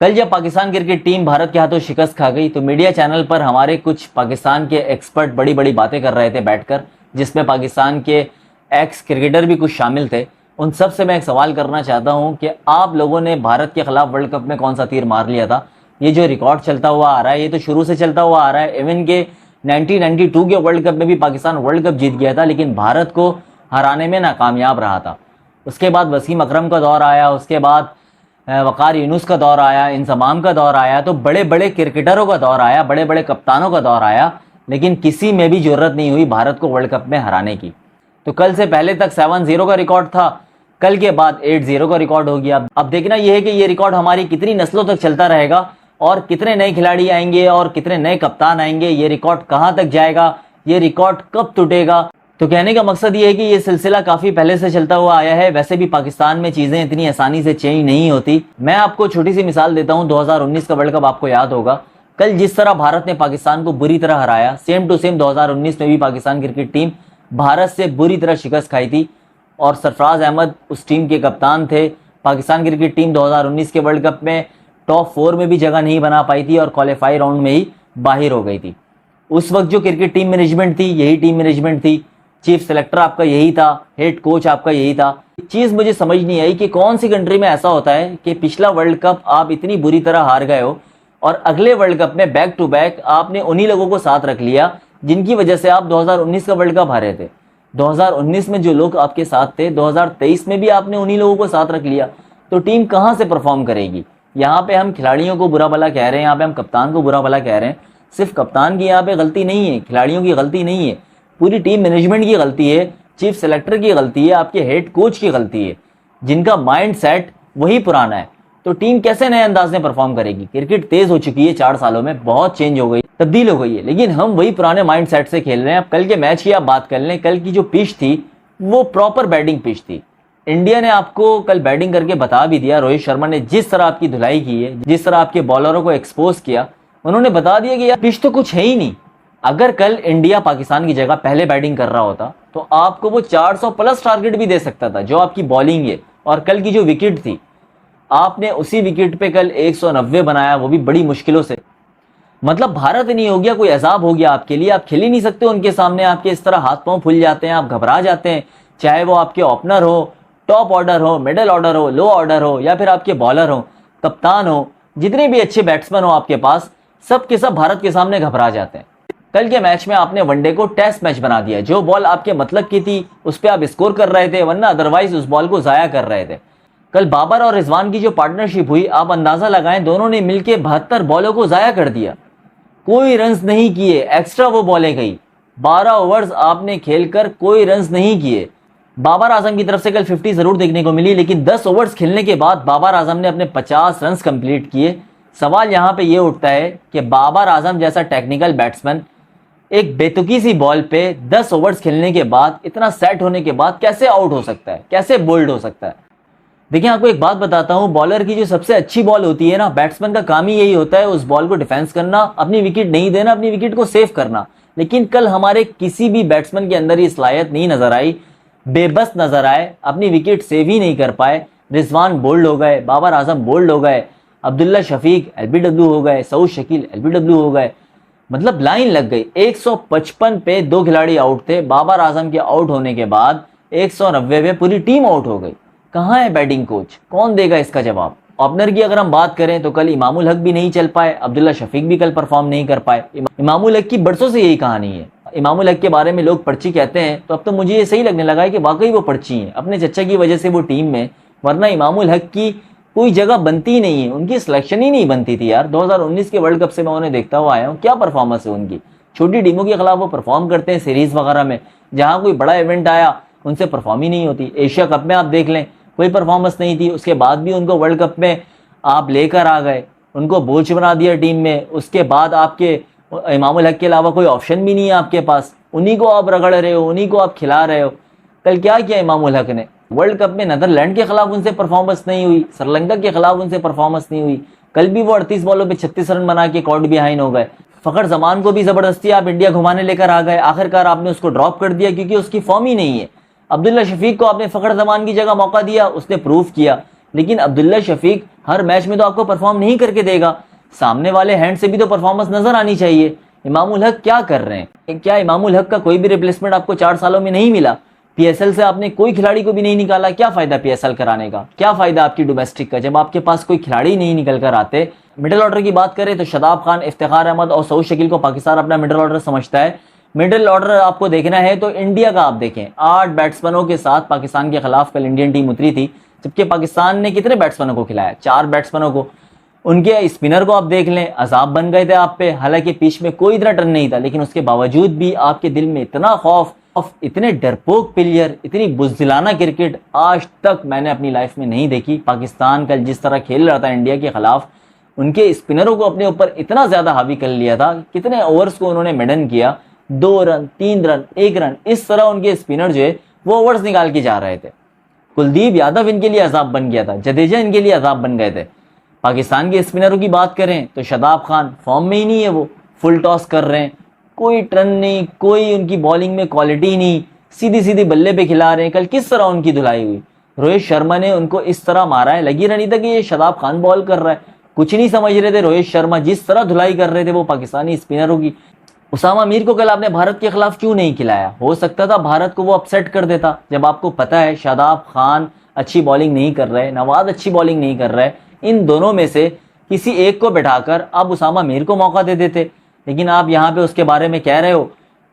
कल जब Pakistan cricket team Bharat के हाथों शिकस्त खा गई तो मीडिया चैनल पर हमारे कुछ पाकिस्तान के एक्सपर्ट बड़ी बड़ी बातें कर रहे थे बैठकर, जिसमें पाकिस्तान के एक्स क्रिकेटर भी कुछ शामिल थे। उन सब से मैं एक सवाल करना चाहता हूं कि आप लोगों ने भारत के खिलाफ वर्ल्ड कप में कौन सा तीर मार लिया था। ये जो रिकॉर्ड चलता हुआ आ रहा है ये तो शुरू से चलता हुआ आ रहा है। इवन के 1992 के वर्ल्ड कप में भी पाकिस्तान वर्ल्ड कप जीत गया था, लेकिन भारत को हराने में नाकामयाब रहा था। उसके बाद वसीम अकरम का दौर आया, उसके बाद वकार यूनुस का दौर आया, इंजमाम का दौर आया, तो बड़े बड़े क्रिकेटरों का दौर आया, बड़े बड़े कप्तानों का दौर आया, लेकिन किसी में भी जरूरत नहीं हुई भारत को वर्ल्ड कप में हराने की। तो कल से पहले तक 7-0 का रिकॉर्ड था, कल के बाद 8-0 का रिकॉर्ड हो गया। अब देखना यह है कि ये रिकॉर्ड हमारी कितनी नस्लों तक चलता रहेगा और कितने नए खिलाड़ी आएंगे और कितने नए कप्तान आएंगे, ये रिकॉर्ड कहां तक जाएगा, ये रिकॉर्ड कब टूटेगा। तो कहने का मकसद ये है कि ये सिलसिला काफी पहले से चलता हुआ आया है। वैसे भी पाकिस्तान में चीजें इतनी आसानी से चेंज नहीं होती। मैं आपको छोटी सी मिसाल देता हूं, 2019 का वर्ल्ड कप आपको याद होगा। कल जिस तरह भारत ने पाकिस्तान को बुरी तरह हराया, सेम टू सेम 2019 में भी पाकिस्तान क्रिकेट टीम भारत से बुरी तरह शिकस्त खाई थी और सरफराज अहमद उस टीम के कप्तान थे। पाकिस्तान क्रिकेट टीम 2019 के वर्ल्ड कप में टॉप 4 में भी जगह नहीं बना पाई थी और क्वालिफाई राउंड में ही बाहर हो गई थी। उस वक्त जो क्रिकेट टीम मैनेजमेंट थी यही टीम मैनेजमेंट थी, चीफ सेलेक्टर आपका यही था, हेड कोच आपका यही था। चीज मुझे समझ नहीं आई कि कौन सी कंट्री में ऐसा होता है कि पिछला वर्ल्ड कप आप इतनी बुरी तरह हार गए हो और अगले वर्ल्ड कप में बैक टू बैक आपने उन्हीं लोगों को साथ रख लिया जिनकी वजह से आप 2019 का वर्ल्ड कप हारे थे। 2019 में जो लोग आपके साथ थे 2023 में भी आपने उन्हीं लोगों को साथ रख लिया, तो टीम कहां से परफॉर्म करेगी। यहाँ पे हम खिलाड़ियों को बुरा भला कह रहे हैं, यहाँ पे हम कप्तान को बुरा भला कह रहे हैं। सिर्फ कप्तान की यहाँ पे गलती नहीं है, खिलाड़ियों की गलती नहीं है, पूरी टीम मैनेजमेंट की गलती है, चीफ सेलेक्टर की गलती है, आपके हेड कोच की गलती है, जिनका माइंड सेट वही पुराना है। तो टीम कैसे नए अंदाज में परफॉर्म करेगी। क्रिकेट तेज हो चुकी है, 4 सालों में बहुत चेंज हो गई, तब्दील हो गई है, लेकिन हम वही पुराने माइंड सेट से खेल रहे हैं। अब कल के मैच की आप बात कर लें, कल की जो पिच थी वो प्रॉपर बैटिंग पिच थी। इंडिया ने आपको कल बैटिंग करके बता भी दिया। रोहित शर्मा ने जिस तरह आपकी धुलाई की है, जिस तरह आपके बॉलरों को एक्सपोज किया, उन्होंने बता दिया कि यार पिच तो कुछ है ही नहीं। अगर कल इंडिया पाकिस्तान की जगह पहले बैटिंग कर रहा होता तो आपको वो 400 प्लस टारगेट भी दे सकता था जो आपकी बॉलिंग है। और कल की जो विकेट थी आपने उसी विकेट पे कल 190 बनाया, वो भी बड़ी मुश्किलों से। मतलब भारत नहीं हो गया, कोई अजाब हो गया आपके लिए। आप खेल ही नहीं सकते उनके सामने, आपके इस तरह हाथ पांव फूल जाते हैं, आप घबरा जाते हैं। चाहे वो आपके ओपनर हो, टॉप ऑर्डर हो, मिडिल ऑर्डर हो, लो ऑर्डर हो, या फिर आपके बॉलर हो, कप्तान हो, जितने भी अच्छे बैट्समैन हो आपके पास, सब के सब भारत के सामने घबरा जाते हैं। कल के मैच में आपने वनडे को टेस्ट मैच बना दिया। जो बॉल आपके मतलब की थी उस पर आप स्कोर कर रहे थे, वरना अदरवाइज उस बॉल को जाया कर रहे थे। कल बाबर और रिजवान की जो पार्टनरशिप हुई, आप अंदाजा लगाएं, दोनों ने मिलकर 72 बॉलों को जाया कर दिया, कोई रन्स नहीं किए, एक्स्ट्रा वो बॉलें गई। 12 ओवर्स आपने खेलकर कोई रन्स नहीं किए। बाबर आजम की तरफ से कल 50 जरूर देखने को मिली, लेकिन 10 ओवर्स खेलने के बाद बाबर आजम ने अपने 50 रन्स कंप्लीट किए। सवाल यहां पे ये उठता है कि बाबर आजम जैसा टेक्निकल बैट्समैन एक बेतुकी सी बॉल पे 10 ओवर्स खेलने के बाद, इतना सेट होने के बाद कैसे आउट हो सकता है, कैसे बोल्ड हो सकता है। देखिए आपको एक बात बताता हूं, बॉलर की जो सबसे अच्छी बॉल होती है ना, बैट्समैन का काम ही यही होता है उस बॉल को डिफेंस करना, अपनी विकेट नहीं देना, अपनी विकेट को सेव करना। लेकिन कल हमारे किसी भी बैट्समैन के अंदर ये सलाहियत नहीं नजर आई, बेबस नजर आए, अपनी विकेट सेव ही नहीं कर पाए। रिजवान बोल्ड हो गए, बाबर आजम बोल्ड हो गए, अब्दुल्ला शफीक एलबीडब्ल्यू हो गए, सऊद शकील एलबीडब्ल्यू हो गए। मतलब लाइन लग गई। 155 पे 2 खिलाड़ी आउट थे, बाबर आजम के आउट होने के बाद 190 पे पूरी टीम आउट हो गई। कहां है बैटिंग कोच, कौन देगा इसका जवाब। ओपनर की अगर हम बात करें तो कल इमामुल हक भी नहीं चल पाए, अब्दुल्ला शफीक भी कल परफॉर्म नहीं कर पाए। इमामुल हक की बरसों से यही कहानी है। इमामुल हक के बारे में लोग पर्ची कहते हैं, तो अब तो मुझे ये सही लगने लगा है कि वाकई वो पर्ची है, अपने चचा की वजह से वो टीम में, वरना इमामुल हक की कोई जगह बनती ही नहीं है, उनकी सिलेक्शन ही नहीं बनती थी यार। 2019 के वर्ल्ड कप से मैं उन्हें देखता हुआ आया हूँ, क्या परफॉर्मेंस है उनकी। छोटी टीमों के खिलाफ वो परफॉर्म करते हैं सीरीज वगैरह में, जहां कोई बड़ा इवेंट आया उनसे परफॉर्म ही नहीं होती। एशिया कप में आप देख लें, कोई परफॉर्मेंस नहीं थी, उसके बाद भी उनको वर्ल्ड कप में आप लेकर आ गए, उनको बोझ बना दिया टीम में। उसके बाद आपके इमामुल हक के अलावा कोई ऑप्शन भी नहीं है आपके पास, उन्हीं को आप रगड़ रहे हो, उन्हीं को आप खिला रहे हो। कल क्या किया इमामुल हक ने वर्ल्ड कप में, नीदरलैंड के खिलाफ उनसे परफॉर्मेंस नहीं हुई, श्रीलंका के खिलाफ उनसे परफॉर्मेंस नहीं हुई। कल भी वो 38 बॉलों पे 36 रन बना के कॉर्ड बिहाइंड हो गए। फखर जमान को भी जबरदस्ती आप इंडिया घुमाने लेकर आ गए, आखिरकार आपने उसको ड्रॉप कर दिया क्योंकि उसकी फॉर्म ही नहीं है। अब्दुल्ला शफीक को आपने फखर जमान की जगह मौका दिया, उसने प्रूव किया, लेकिन अब्दुल्ला शफीक हर मैच में तो आपको परफॉर्म नहीं करके देगा, सामने वाले हैंड से भी तो परफॉर्मेंस नजर आनी चाहिए। इमामुल हक क्या कर रहे हैं? क्या इमामुल हक का कोई भी रिप्लेसमेंट आपको 4 सालों में नहीं मिला? पीएसएल से आपने कोई खिलाड़ी को भी नहीं निकाला, क्या फायदा पीएसएल कराने का? क्या फायदा आपकी डोमेस्टिक का जब आपके पास कोई खिलाड़ी नहीं निकल कर आते? मिडिल ऑर्डर की बात करें तो शदाब खान, इफ्तिखार अहमद और सऊद शकील को पाकिस्तान अपना मिडिल ऑर्डर समझता है। मिडिल ऑर्डर आपको देखना है तो इंडिया का आप देखें, 8 बैट्समैनों के साथ पाकिस्तान के खिलाफ कल इंडियन टीम उतरी थी, जबकि पाकिस्तान ने कितने बैट्समैनों को खिलाया? 4 बैट्समैनों को। उनके स्पिनर को आप देख लें, अजाब बन गए थे आप पे। हालांकि पिच में कोई इतना टर्न नहीं था, लेकिन उसके बावजूद भी आपके दिल में इतना खौफ, इतने डरपोक प्लेयर, इतनी बुज़दिलाना क्रिकेट आज तक मैंने अपनी लाइफ में नहीं देखी। पाकिस्तान कल जिस तरह खेल रहा था इंडिया के खिलाफ, उनके स्पिनरों को अपने ऊपर इतना ज्यादा हावी कर लिया था। कितने ओवर्स को उन्होंने मेडन किया, 2 रन, 3 रन, 1 रन, इस तरह उनके स्पिनर जो है वो ओवर्स निकाल के जा रहे थे। कुलदीप यादव इनके लिए अजाब बन गया था, जडेजा इनके लिए अजाब बन गए थे। पाकिस्तान के स्पिनरों की बात करें तो शदाब खान फॉर्म में ही नहीं है, वो फुल टॉस कर रहे हैं, कोई टर्न नहीं, कोई उनकी बॉलिंग में क्वालिटी नहीं, सीधी सीधी बल्ले पे खिला रहे हैं। कल किस तरह उनकी धुलाई हुई? रोहित शर्मा ने उनको इस तरह मारा है, लगी रही था कि ये शदाब खान बॉल कर रहा है, कुछ नहीं समझ रहे थे। रोहित शर्मा जिस तरह धुलाई कर रहे थे वो पाकिस्तानी स्पिनरों की। उसामा मीर को कल आपने भारत के खिलाफ क्यों नहीं खिलाया? हो सकता था भारत को वो अपसेट कर देता। जब आपको पता है शादाब खान अच्छी बॉलिंग नहीं कर रहे, नवाज अच्छी बॉलिंग नहीं कर रहे, इन दोनों में से किसी एक को बैठाकर आप उसामा मीर को मौका दे देते। लेकिन आप यहाँ पे उसके बारे में कह रहे हो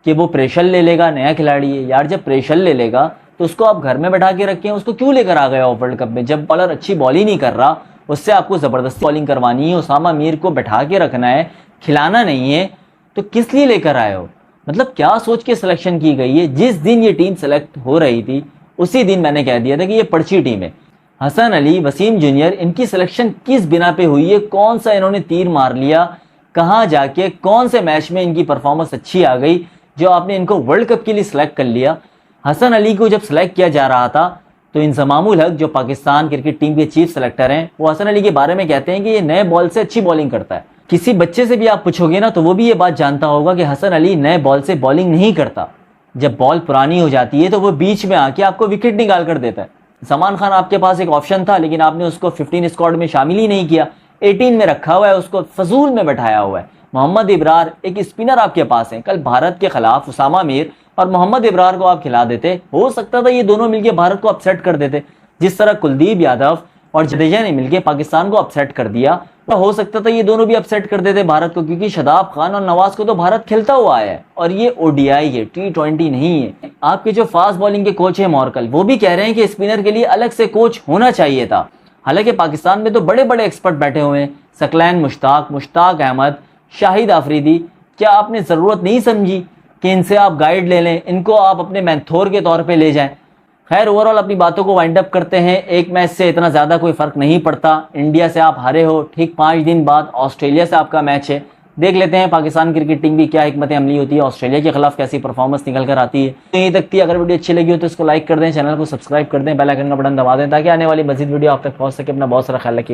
कि वो प्रेशर ले लेगा, नया खिलाड़ी है। यार जब प्रेशर ले लेगा तो उसको आप घर में बैठा के रखें, उसको क्यों लेकर आ गए हो वर्ल्ड कप में? जब बॉलर अच्छी बॉल ही नहीं कर रहा, उससे आपको जबरदस्ती बॉलिंग करवानी है, उसामा मीर को बैठा के रखना है, खिलाना नहीं है, तो किस लिए लेकर आए हो? मतलब क्या सोच के सिलेक्शन की गई है? जिस दिन ये टीम सेलेक्ट हो रही थी उसी दिन मैंने कह दिया था कि ये पर्ची टीम है। हसन अली, वसीम जूनियर, इनकी सिलेक्शन किस बिना पे हुई है? कौन सा इन्होंने तीर मार लिया? कहाँ जाके कौन से मैच में इनकी परफॉर्मेंस अच्छी आ गई जो आपने इनको वर्ल्ड कप के लिए सिलेक्ट कर लिया? हसन अली को जब सिलेक्ट किया जा रहा था तो इंजमामुल हक जो पाकिस्तान क्रिकेट टीम के चीफ सेलेक्टर हैं, वो हसन अली के बारे में कहते हैं कि ये नए बॉल से अच्छी बॉलिंग करता है। किसी बच्चे से भी आप पूछोगे ना तो वो भी ये बात जानता होगा कि हसन अली नए बॉल से बॉलिंग नहीं करता। जब बॉल पुरानी हो जाती है तो वो बीच में आके आपको विकेट निकाल कर देता है। सलमान खान आपके पास एक ऑप्शन था, लेकिन आपने उसको 15 स्क्वाड में शामिल ही नहीं किया, 18 में रखा हुआ है, उसको फजूल में बैठाया हुआ है। मोहम्मद इब्रार एक स्पिनर आपके पास है, कल भारत के खिलाफ उसामा मीर और मोहम्मद इब्रार को आप खिला देते, हो सकता था ये दोनों मिलकर भारत को अपसेट कर देते। जिस तरह कुलदीप यादव और जडेजा ने मिलकर पाकिस्तान को अपसेट कर दिया, तो हो सकता था ये दोनों भी अपसेट कर देते भारत को, क्योंकि शदाब खान और नवाज को तो भारत खेलता हुआ है और ये ओडीआई है, T20 नहीं है। आपके जो फास्ट बॉलिंग के कोच है मॉर्कल, वो भी कह रहे हैं कि स्पिनर के लिए अलग से कोच होना चाहिए था। हालांकि पाकिस्तान में तो बड़े बड़े एक्सपर्ट बैठे हुए हैं, सकलैन मुश्ताक, मुश्ताक अहमद, शाहिद आफरीदी। क्या आपने ज़रूरत नहीं समझी कि इनसे आप गाइड ले लें, इनको आप अपने मेंथोर के तौर पे ले जाएं? खैर, ओवरऑल अपनी बातों को वाइंड अप करते हैं। एक मैच से इतना ज़्यादा कोई फ़र्क नहीं पड़ता। इंडिया से आप हारे हो, ठीक 5 दिन बाद ऑस्ट्रेलिया से आपका मैच है। देख लेते हैं पाकिस्तान क्रिकेट टीम की क्या हिकमत अमली होती है, ऑस्ट्रेलिया के खिलाफ कैसी परफॉर्मेंस निकल कर आती है। तो यहीं तक थी। अगर वीडियो अच्छी लगी हो तो इसको लाइक कर दें, चैनल को सब्सक्राइब कर दें, बेल आइकन का बटन दबा दें ताकि आने वाली मजीद वीडियो आप तक पहुँच सके। अपना बहुत सारा ख्याल रखिए।